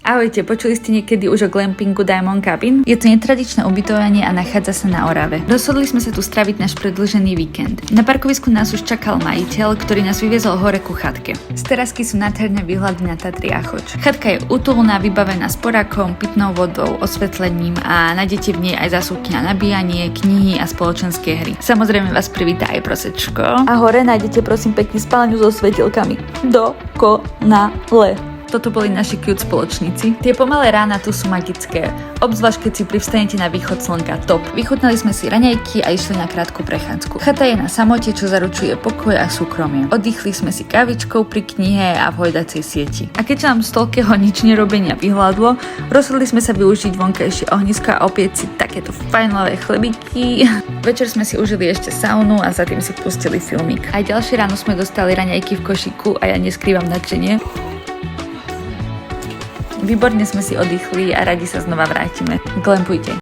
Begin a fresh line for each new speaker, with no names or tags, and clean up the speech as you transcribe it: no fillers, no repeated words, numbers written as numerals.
Ahojte, počuli ste niekedy už o glampingu Diamond Cabin? Je to netradičné ubytovanie a nachádza sa na Orave. Rozhodli sme sa tu straviť náš predĺžený víkend. Na parkovisku nás už čakal majiteľ, ktorý nás vyviezol hore ku chatke. Z terasky sú nádherné výhľady na Tatry a Choč. Chatka je útulná, vybavená sporákom, pitnou vodou, osvetlením a nájdete v nej aj zásuvky na nabíjanie, knihy a spoločenské hry. Samozrejme vás privítá aj prosečko. A hore nájdete prosím pekne spálňu so svetilkami. Dokonale. Toto boli naši cute spoločníci. Tie pomalé rána tu sú magické, obzvlášť keď si privstanete na východ slnka, top. Vychutnali sme si raňajky a išli na krátku prechádzku. Chata je na samote, čo zaručuje pokoj a súkromie. Oddychli sme si kávičkou pri knihe a v hojdacej sieti. A keď nám z toľkého nič nerobenia vyhľadlo, rozhodli sme sa využiť vonkajšie ohnisko a opieť si takéto fajnové chlebíky. Večer sme si užili ešte saunu a za tým si pustili filmík. Aj ďalšie ráno sme dostali raňajky v košíku a ja neskrývam nadšenie. Výborne sme si oddychli a radi sa znova vrátime. Glampujte.